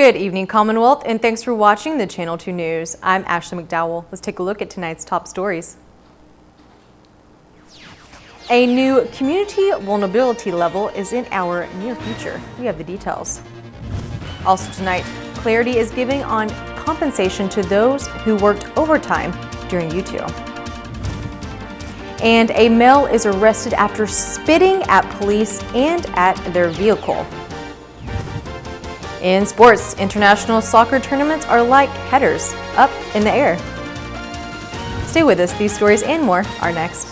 Good evening, Commonwealth, and thanks for watching the Channel 2 News. I'm Ashley McDowell. Let's take a look at tonight's top stories. A new community vulnerability level is in our near future. We have the details. Also tonight, clarity is given on compensation to those who worked overtime during Yutu. And a male is arrested after spitting at police and at their vehicle. In sports, international soccer tournaments are like headers up in the air. Stay with us. These stories and more are next.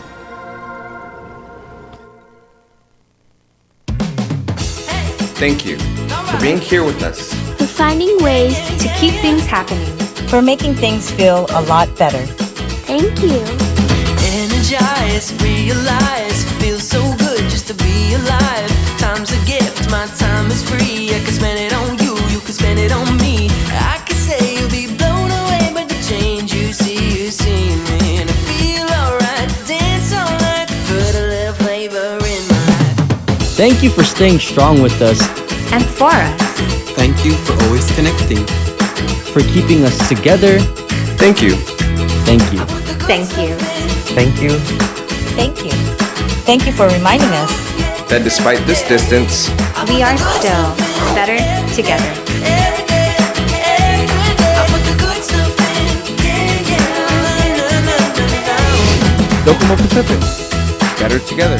Thank you for being here with us. For finding ways to keep things happening. For making things feel a lot better. Thank you. Energize, realize, feels so good just to be alive. Time's a gift, my time is free. I can spend it on you, you can spend it on me. I can say you'll be blown away by the change you see me. And I feel alright, dance all night, put a little flavor in my life. Thank you for staying strong with us. And for us. Thank you for always connecting. For keeping us together. Thank you. Thank you. Thank you. Thank you. Thank you. Thank you for reminding us That despite this distance, We are still better together. Docomo Pacific, better together.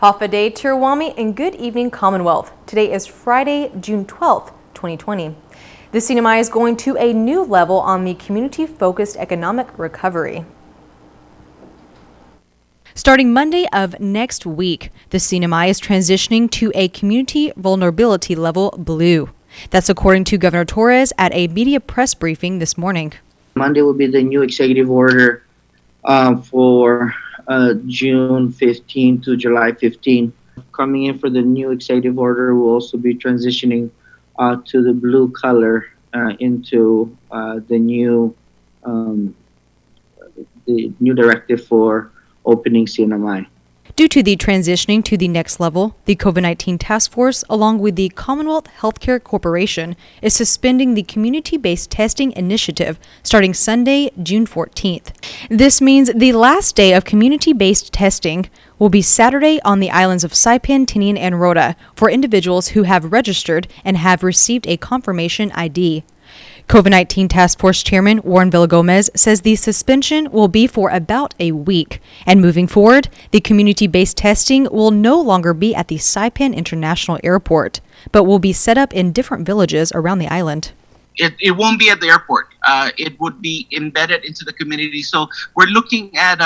Hafa Day, Tirawami, and good evening, Commonwealth. Today is Friday, June 12th, 2020. The CNMI is going to a new level on the community-focused economic recovery. Starting Monday of next week, the CNMI is transitioning to a community vulnerability level blue. That's according to Governor Torres at a media press briefing this morning. Monday will be the new executive order for June 15 to July 15. Coming in for the new executive order, will also be transitioning to the blue color into the new directive for opening CNMI. Due to the transitioning to the next level, the COVID-19 Task Force, along with the Commonwealth Healthcare Corporation, is suspending the community-based testing initiative starting Sunday, June 14th. This means the last day of community-based testing will be Saturday on the islands of Saipan, Tinian, and Rota for individuals who have registered and have received a confirmation ID. COVID-19 Task Force Chairman Warren Villagomez says the suspension will be for about a week. And moving forward, the community-based testing will no longer be at the Saipan International Airport, but will be set up in different villages around the island. It won't be at the airport. It would be embedded into the community. So we're looking at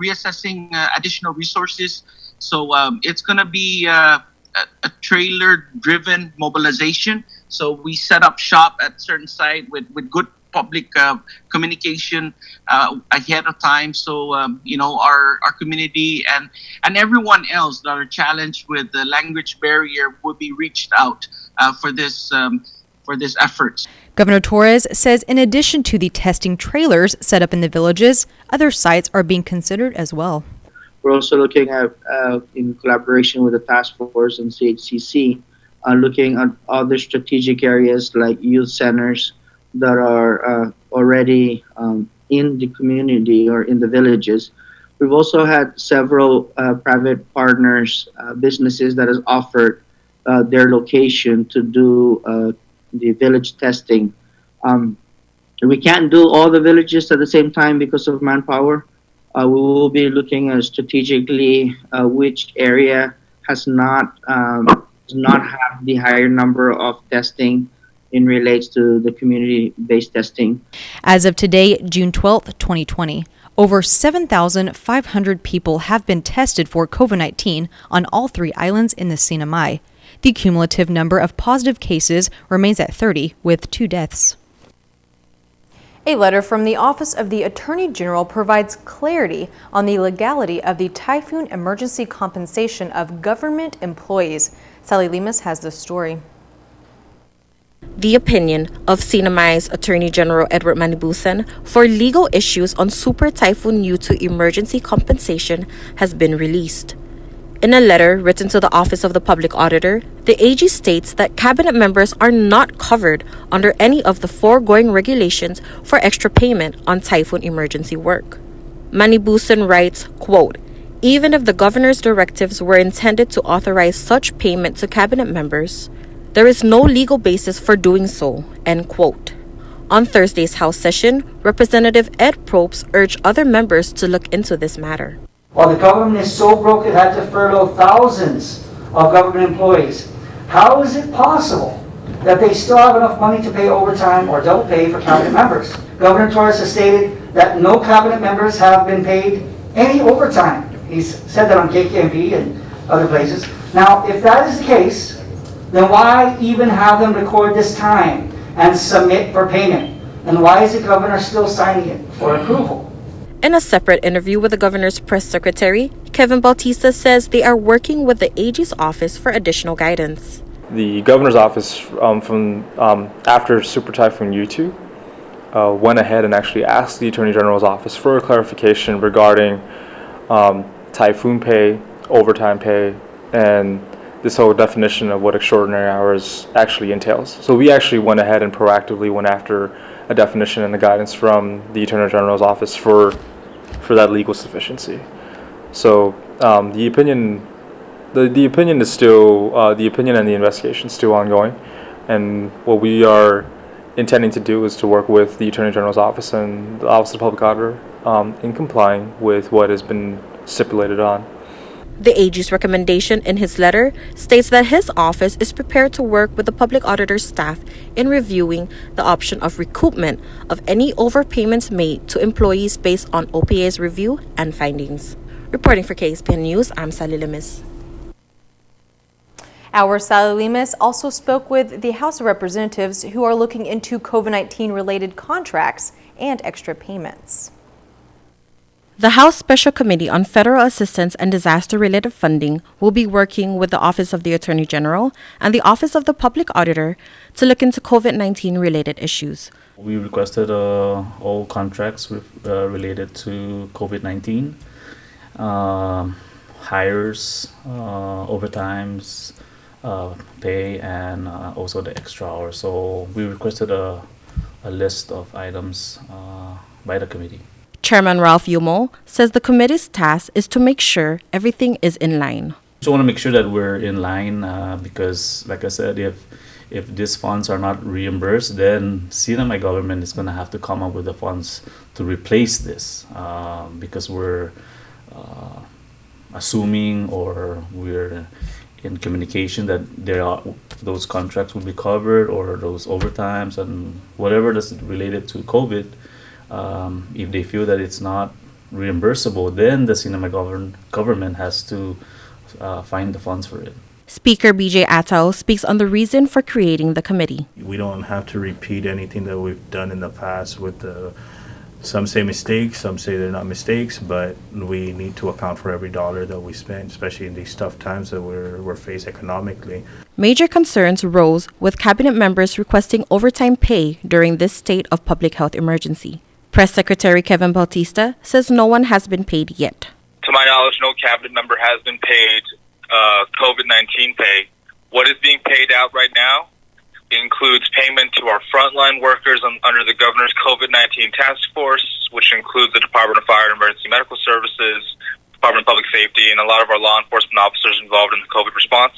reassessing additional resources. So it's going to be a trailer-driven mobilization. So we set up shop at certain site with good public communication ahead of time. So our community and everyone else that are challenged with the language barrier will be reached out for this for this efforts. Governor Torres says in addition to the testing trailers set up in the villages, other sites are being considered as well. We're also looking at, in collaboration with the task force and CHCC, looking at other strategic areas like youth centers that are already in the community or in the villages. We've also had several private partners, businesses that has offered their location to do the village testing. We can't do all the villages at the same time because of manpower. We will be looking at strategically which area does not have the higher number of testing in relates to the community-based testing. As of today, June 12th, 2020, over 7,500 people have been tested for COVID-19 on all 3 islands in the Sinamay. The cumulative number of positive cases remains at 30, with 2 deaths. A letter from the Office of the Attorney General provides clarity on the legality of the typhoon emergency compensation of government employees. Sally Lemus has the story. The opinion of Sinamay's Attorney General Edward Manibusan for legal issues on Super Typhoon Yutu emergency compensation has been released. In a letter written to the Office of the Public Auditor, the AG states that cabinet members are not covered under any of the foregoing regulations for extra payment on typhoon emergency work. Manibusan writes, quote, "Even if the governor's directives were intended to authorize such payment to cabinet members, there is no legal basis for doing so," end quote. On Thursday's House session, Representative Ed Probst urged other members to look into this matter. While the government is so broke it had to furlough thousands of government employees, how is it possible that they still have enough money to pay overtime or double pay for cabinet members? Governor Torres has stated that no cabinet members have been paid any overtime. He's said that on KKMP and other places. Now, if that is the case, then why even have them record this time and submit for payment? And why is the governor still signing it for approval? In a separate interview with the governor's press secretary, Kevin Bautista says they are working with the AG's office for additional guidance. The governor's office, after Super Typhoon Yutu, went ahead and actually asked the Attorney General's office for a clarification regarding typhoon pay, overtime pay, and this whole definition of what extraordinary hours actually entails. So we actually went ahead and proactively went after a definition and the guidance from the Attorney General's office for that legal sufficiency. So the opinion is still the opinion and the investigation is still ongoing, and what we are intending to do is to work with the Attorney General's office and the Office of the Public Auditor in complying with what has been stipulated on. The AG's recommendation in his letter states that his office is prepared to work with the public auditor's staff in reviewing the option of recoupment of any overpayments made to employees based on OPA's review and findings. Reporting for KSPN News, I'm Sally Lemus. Our Sally Lemus also spoke with the House of Representatives who are looking into COVID-19 related contracts and extra payments. The House Special Committee on Federal Assistance and Disaster-Related Funding will be working with the Office of the Attorney General and the Office of the Public Auditor to look into COVID-19 related issues. We requested all contracts related to COVID-19, hires, overtimes, pay, and also the extra hours. So we requested a list of items by the committee. Chairman Ralph Yumo says the committee's task is to make sure everything is in line. So I want to make sure that we're in line because, like I said, if these funds are not reimbursed, then Sinamay government is going to have to come up with the funds to replace this because we're assuming or we're in communication that those contracts will be covered or those overtimes and whatever that's related to COVID. If they feel that it's not reimbursable, then the Sinamay government has to find the funds for it. Speaker BJ Atao speaks on the reason for creating the committee. We don't have to repeat anything that we've done in the past with the Some say mistakes, some say they're not mistakes, but we need to account for every dollar that we spend, especially in these tough times that we're faced economically. Major concerns rose with cabinet members requesting overtime pay during this state of public health emergency. Press Secretary Kevin Bautista says no one has been paid yet. To my knowledge, no cabinet member has been paid COVID-19 pay. What is being paid out right now includes payment to our frontline workers under the governor's COVID-19 task force, which includes the Department of Fire and Emergency Medical Services, Department of Public Safety, and a lot of our law enforcement officers involved in the COVID response.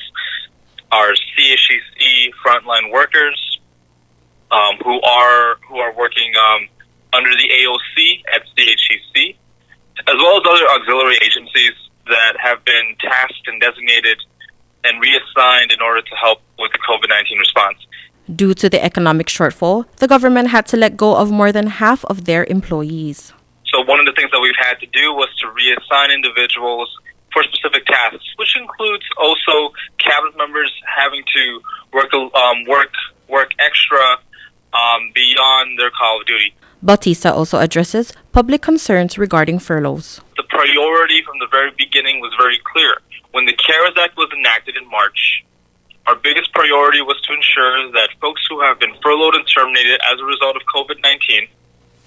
Our CHCC frontline workers who are working under the AOC at CHCC, as well as other auxiliary agencies that have been tasked and designated and reassigned in order to help with the COVID-19 response. Due to the economic shortfall, the government had to let go of more than half of their employees. So one of the things that we've had to do was to reassign individuals for specific tasks, which includes also cabinet members having to work extra beyond their call of duty. Bautista also addresses public concerns regarding furloughs. The priority from the very beginning was very clear. When the CARES Act was enacted in March, our biggest priority was to ensure that folks who have been furloughed and terminated as a result of COVID-19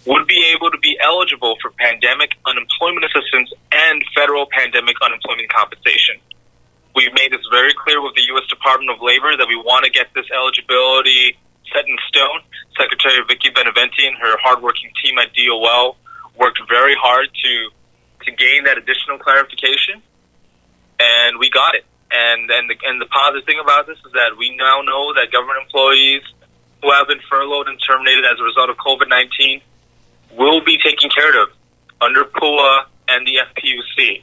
would be able to be eligible for pandemic unemployment assistance and federal pandemic unemployment compensation. We've made this very clear with the U.S. Department of Labor that we want to get this eligibility set in stone. Secretary Vicky Beneventi and her hardworking team at DOL worked very hard to gain that additional clarification, and we got it. And the positive thing about this is that we now know that government employees who have been furloughed and terminated as a result of COVID-19 will be taken care of under PUA and the FPUC.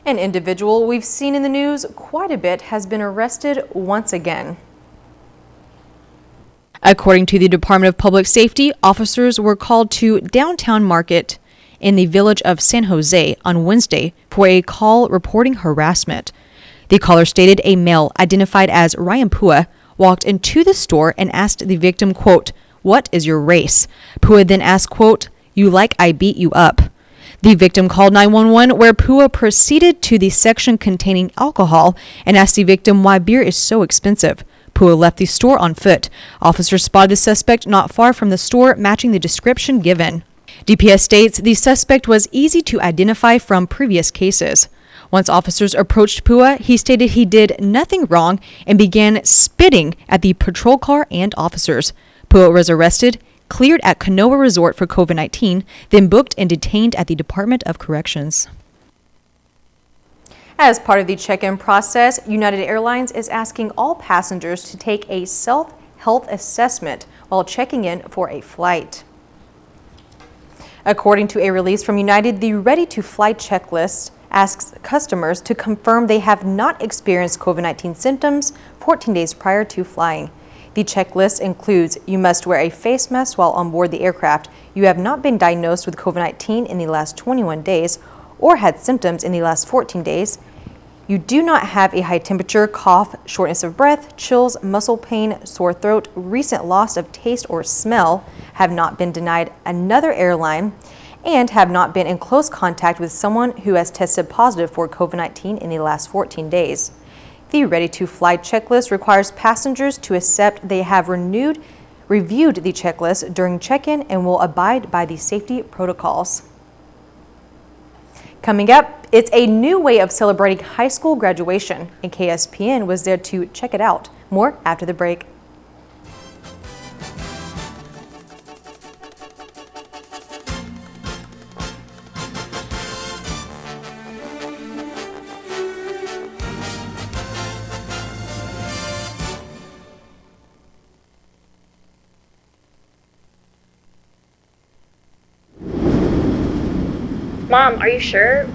An individual we've seen in the news quite a bit has been arrested once again. According to the Department of Public Safety, officers were called to Downtown Market in the village of San Jose on Wednesday for a call reporting harassment. The caller stated a male identified as Ryan Pua walked into the store and asked the victim, quote, "What is your race?" Pua then asked, quote, "You like I beat you up?" The victim called 911, where Pua proceeded to the section containing alcohol and asked the victim why beer is so expensive. Pua left the store on foot. Officers spotted the suspect not far from the store, matching the description given. DPS states the suspect was easy to identify from previous cases. Once officers approached Pua, he stated he did nothing wrong and began spitting at the patrol car and officers. Pua was arrested, cleared at Kanoa Resort for COVID-19, then booked and detained at the Department of Corrections. As part of the check-in process, United Airlines is asking all passengers to take a self-health assessment while checking in for a flight. According to a release from United, the ready-to-fly checklist asks customers to confirm they have not experienced COVID-19 symptoms 14 days prior to flying. The checklist includes you must wear a face mask while on board the aircraft, you have not been diagnosed with COVID-19 in the last 21 days or had symptoms in the last 14 days, you do not have a high temperature, cough, shortness of breath, chills, muscle pain, sore throat, recent loss of taste or smell, have not been denied another airline, and have not been in close contact with someone who has tested positive for COVID-19 in the last 14 days. The ready-to-fly checklist requires passengers to accept they have reviewed the checklist during check-in and will abide by the safety protocols. Coming up, it's a new way of celebrating high school graduation, and KSPN was there to check it out. More after the break. Mom, are you sure?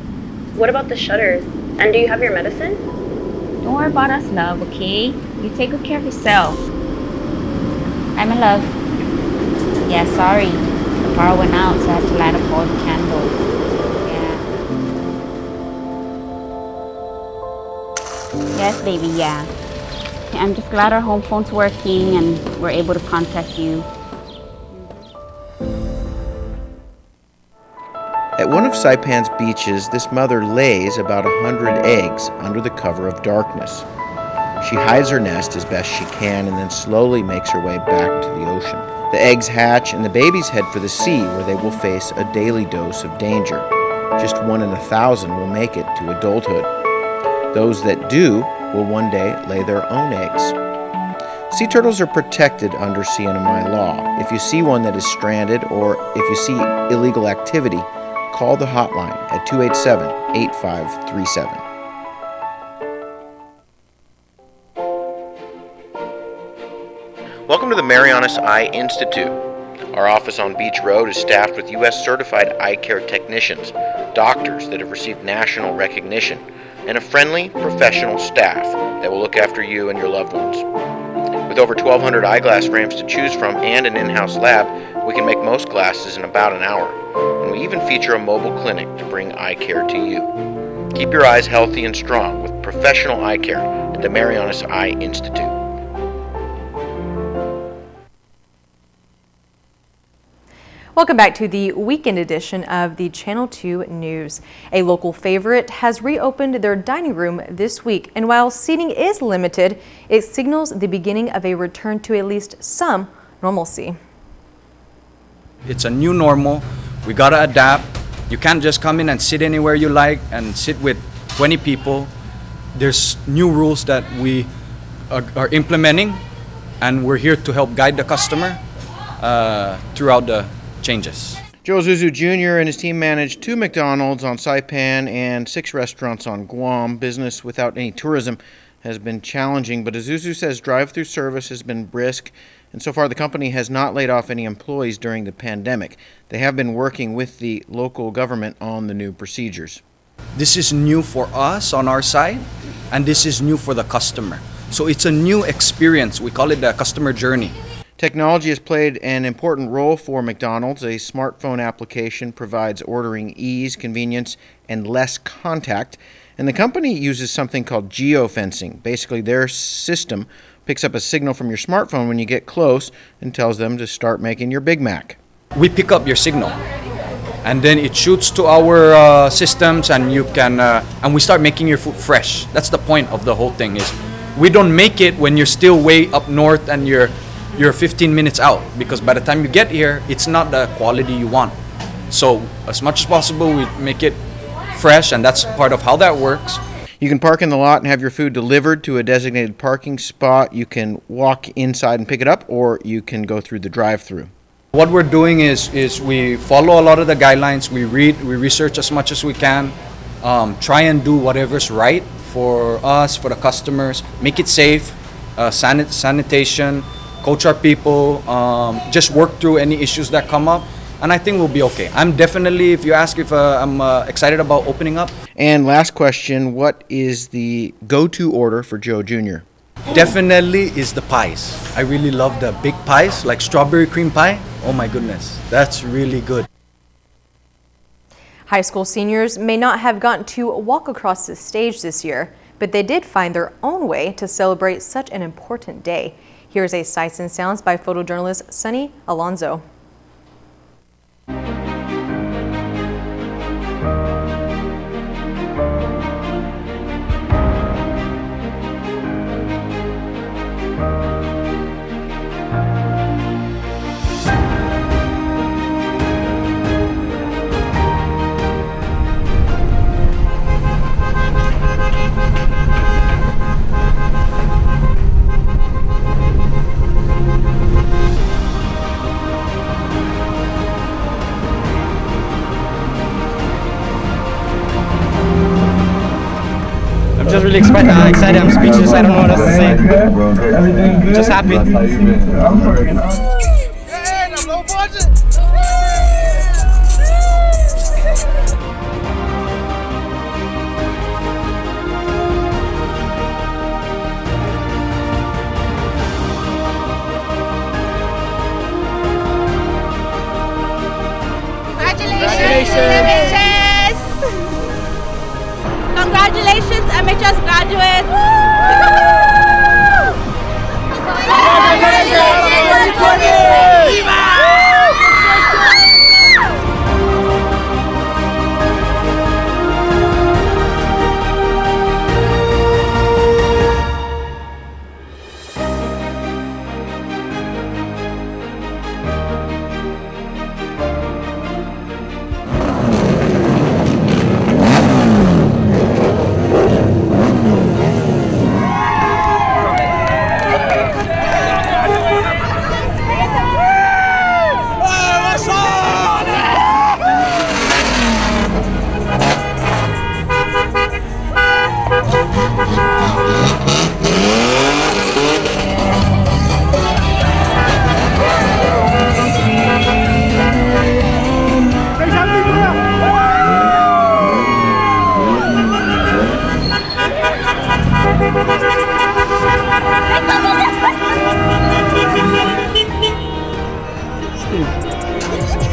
What about the shutters? And do you have your medicine? Don't worry about us, love, okay? You take good care of yourself. I'm in love. Yeah, sorry. The power went out, so I had to light up all the candles. Yeah. Yes, baby, yeah. I'm just glad our home phone's working and we're able to contact you. of Saipan's beaches, this mother lays about 100 eggs under the cover of darkness. She hides her nest as best she can and then slowly makes her way back to the ocean. The eggs hatch and the babies head for the sea, where they will face a daily dose of danger. Just 1 in 1,000 will make it to adulthood. Those that do will one day lay their own eggs. Sea turtles are protected under CNMI law. If you see one that is stranded or if you see illegal activity, call the hotline at 287-8537. Welcome to the Marianas Eye Institute. Our office on Beach Road is staffed with U.S. certified eye care technicians, doctors that have received national recognition, and a friendly, professional staff that will look after you and your loved ones. With over 1,200 eyeglass frames to choose from and an in-house lab, we can make most glasses in about an hour. And we even feature a mobile clinic to bring eye care to you. Keep your eyes healthy and strong with professional eye care at the Marianas Eye Institute. Welcome back to the weekend edition of the Channel 2 News. A local favorite has reopened their dining room this week, and while seating is limited, it signals the beginning of a return to at least some normalcy. It's a new normal. We gotta adapt. You can't just come in and sit anywhere you like and sit with 20 people. There's new rules that we are implementing, and we're here to help guide the customer throughout the changes. Joe Zuzu Jr. and his team managed 2 McDonald's on Saipan and 6 restaurants on Guam. Business without any tourism has been challenging, but Zuzu says drive-through service has been brisk, and so far the company has not laid off any employees during the pandemic. They have been working with the local government on the new procedures. This is new for us on our side, and this is new for the customer. So it's a new experience. We call it the customer journey. Technology has played an important role for McDonald's. A smartphone application provides ordering ease, convenience, and less contact. And the company uses something called geofencing. Basically, their system picks up a signal from your smartphone when you get close and tells them to start making your Big Mac. We pick up your signal, and then it shoots to our systems, and you can and we start making your food fresh. That's the point of the whole thing. Is we don't make it when you're still way up north and you're 15 minutes out, because by the time you get here, it's not the quality you want. So as much as possible, we make it fresh, and that's part of how that works. You can park in the lot and have your food delivered to a designated parking spot. You can walk inside and pick it up, or you can go through the drive-through. What we're doing is we follow a lot of the guidelines. We read, we research as much as we can, try and do whatever's right for us, for the customers, make it safe, sanitation, coach our people, just work through any issues that come up, and I think we'll be okay. I'm definitely, if you ask if I'm excited about opening up. And last question, what is the go-to order for Joe Jr.? Definitely is the pies. I really love the big pies, like strawberry cream pie. Oh my goodness, that's really good. High school seniors may not have gotten to walk across the stage this year, but they did find their own way to celebrate such an important day. Here's a Sights and Sounds by photojournalist Sunny Alonzo. Just really excited. I'm speechless. I don't know what else to say. Just happy. Congratulations, MHS graduates!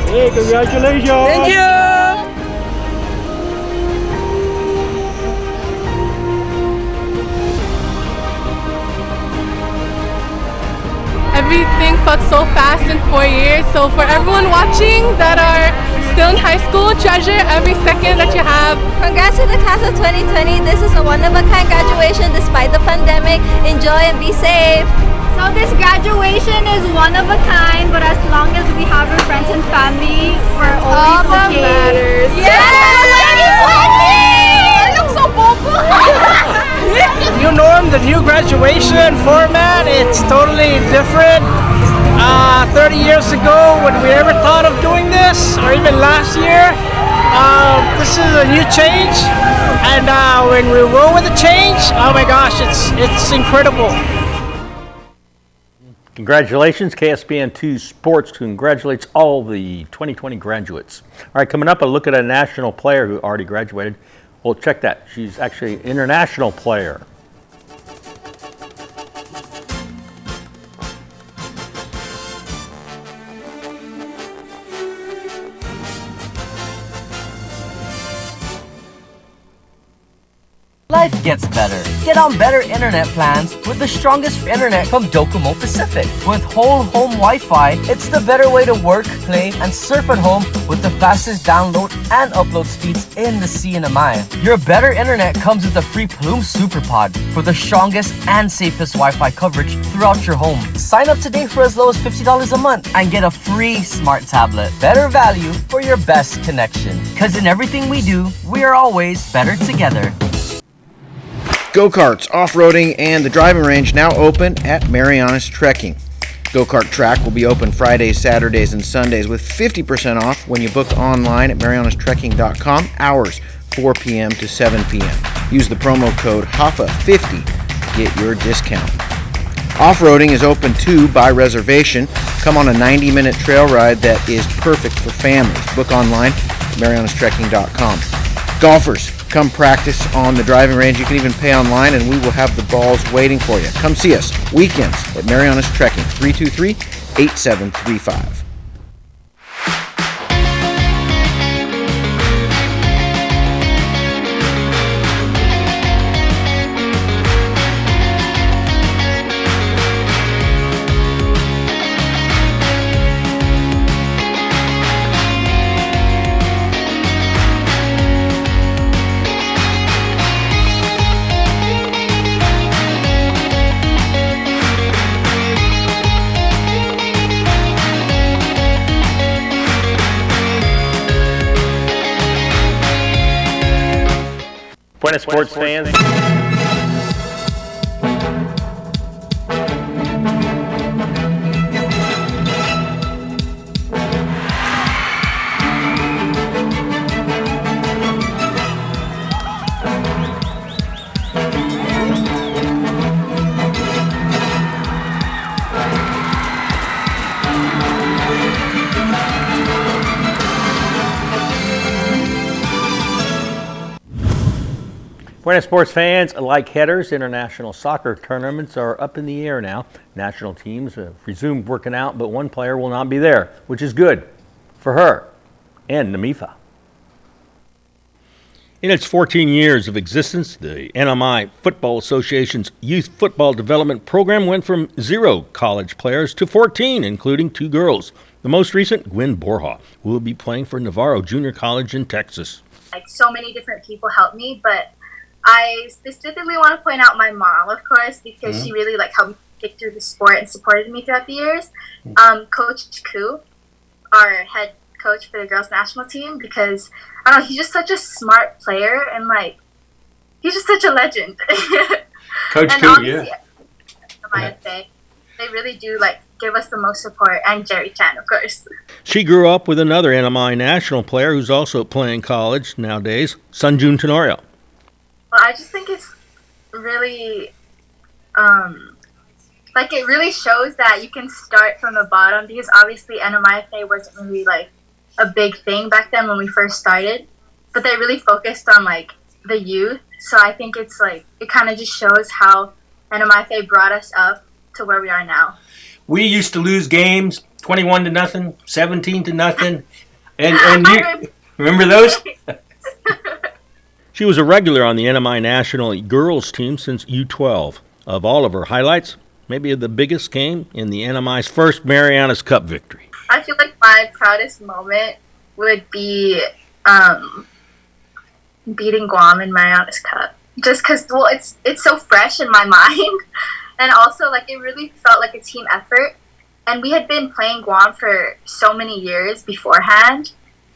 Hey, congratulations! Thank you! Everything felt so fast in 4 years. So for everyone watching that are still in high school, treasure every second that you have. Congrats to the class of 2020. This is a one-of-a-kind graduation despite the pandemic. Enjoy and be safe. So this graduation is one of a kind, but as long as we have our friends and family, we're always all that okay. matters. Yeah! I look so bobo. New norm, the new graduation format, it's totally different. 30 years ago, would we ever thought of doing this, or even last year? This is a new change, and when we roll with the change, oh my gosh, it's incredible. Congratulations, KSPN2 Sports congratulates all the 2020 graduates. All right, coming up, a look at a national player who already graduated. Well, check that. She's actually an international player. Life gets better. Get on better internet plans with the strongest internet from Docomo Pacific. With whole home Wi-Fi, it's the better way to work, play, and surf at home with the fastest download and upload speeds in the CNMI. Your better internet comes with a free Plume SuperPod for the strongest and safest Wi-Fi coverage throughout your home. Sign up today for as low as $50 a month and get a free smart tablet. Better value for your best connection. Because in everything we do, we are always better together. Go-karts, off-roading, and the driving range now open at Marianas Trekking. Go-kart track will be open Fridays, Saturdays, and Sundays with 50% off when you book online at marianastrekking.com, hours 4 p.m. to 7 p.m. Use the promo code HAFA50 to get your discount. Off-roading is open too by reservation. Come on a 90-minute trail ride that is perfect for families. Book online, marianastrekking.com. Golfers, come practice on the driving range. You can even pay online, and we will have the balls waiting for you. Come see us weekends at Marianas Trekking, 323-8735. Buenas sports fans. Buenas sports fans, like headers, international soccer tournaments are up in the air now. National teams have resumed working out, but one player will not be there, which is good for her and Namifa. In its 14 years of existence, the NMI Football Association's Youth Football Development Program went from 0 college players to 14, including 2 girls. The most recent, Gwen Borja, who will be playing for Navarro Junior College in Texas. Like, so many different people helped me, but I specifically want to point out my mom, of course, because she really helped me stick through the sport and supported me throughout the years. Coach Koo, our head coach for the girls national team, because I don't know, he's just such a smart player and he's just such a legend. Coach and Koo, yeah. They really do give us the most support, and Jerry Chan, of course. She grew up with another NMI national player who's also playing college nowadays, Sunjun Tenorio. Well, I just think it's really, it really shows that you can start from the bottom, because obviously NMIFA wasn't really, a big thing back then when we first started, but they really focused on, the youth, so I think it's, it kind of just shows how NMIFA brought us up to where we are now. We used to lose games 21-0, 17-0, and you remember those? She was a regular on the NMI National Girls team since U12. Of all of her highlights, maybe the biggest came in the NMI's first Marianas Cup victory. I feel like my proudest moment would be beating Guam in Marianas Cup. Just because, well, it's so fresh in my mind. And also, like, it really felt like a team effort. And we had been playing Guam for so many years beforehand.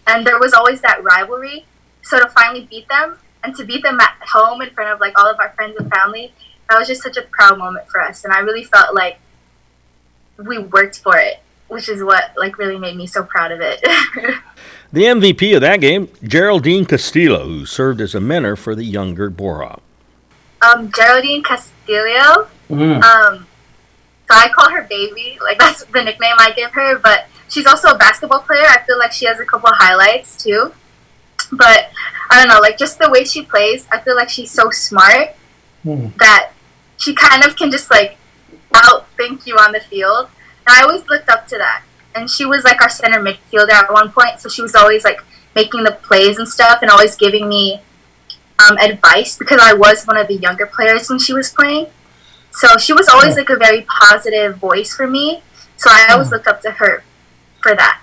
And there was always that rivalry. So to finally beat them, and to beat them at home in front of, like, all of our friends and family, that was just such a proud moment for us. And I really felt like we worked for it, which is what, like, really made me so proud of it. The MVP of that game, Geraldine Castillo, who served as a mentor for the younger Bora. Geraldine Castillo. So I call her Baby. Like, that's the nickname I give her. But she's also a basketball player. I feel like she has a couple highlights, too. But, I don't know, like, just the way she plays, I feel like she's so smart that she kind of can just, like, outthink you on the field. And I always looked up to that. And she was, like, our center midfielder at one point. So she was always, like, making the plays and stuff and always giving me advice because I was one of the younger players when she was playing. So she was always, like, a very positive voice for me. So I always looked up to her for that.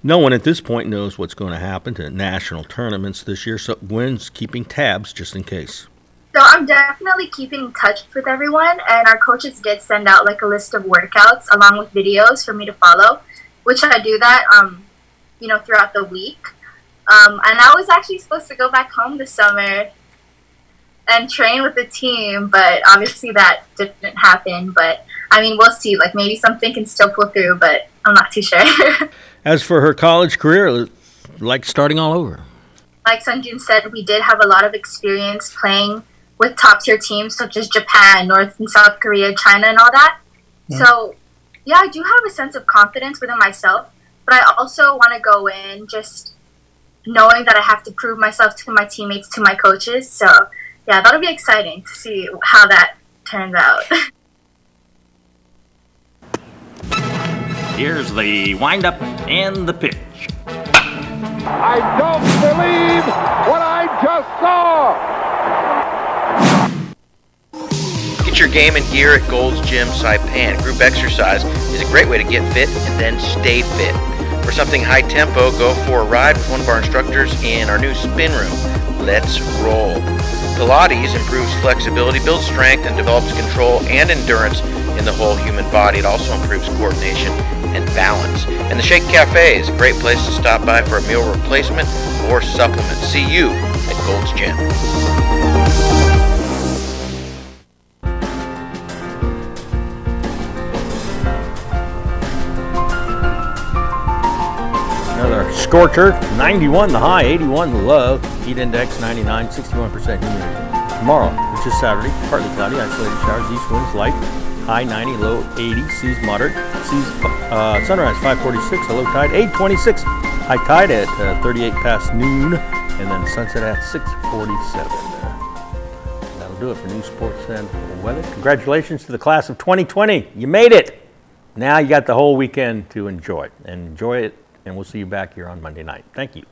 No one at this point knows what's going to happen to national tournaments this year, so Gwen's keeping tabs just in case. So I'm definitely keeping in touch with everyone, and our coaches did send out, like, a list of workouts along with videos for me to follow, which I do that, you know, throughout the week. And I was actually supposed to go back home this summer and train with the team, but obviously that didn't happen. But, I mean, we'll see. Like, maybe something can still pull through, but I'm not too sure. As for her college career, like starting all over. Like Sunjun said, we did have a lot of experience playing with top-tier teams such as Japan, North and South Korea, China, and all that. So, yeah, I do have a sense of confidence within myself, but I also want to go in just knowing that I have to prove myself to my teammates, to my coaches. So, yeah, that'll be exciting to see how that turns out. Here's the windup and the pitch. I don't believe what I just saw. Get your game and gear at Gold's Gym Saipan. Group exercise is a great way to get fit and then stay fit. For something high tempo, go for a ride with one of our instructors in our new spin room. Let's roll. Pilates improves flexibility, builds strength, and develops control and endurance in the whole human body. It also improves coordination and balance. And the Shake Cafe is a great place to stop by for a meal replacement or supplement. See you at Gold's Gym. Another scorcher, 91 the high, 81 the low, heat index 99, 61% humidity. Tomorrow, which is Saturday, partly cloudy, isolated showers, east winds light, high 90, low 80, seas moderate, seas sunrise 5:46, a low tide 8:26, high tide at 38 past noon, and then sunset at 6:47. That'll do it for news, sports, and weather. Congratulations to the class of 2020. You made it. Now you got the whole weekend to enjoy it. Enjoy it, and we'll see you back here on Monday night. Thank you.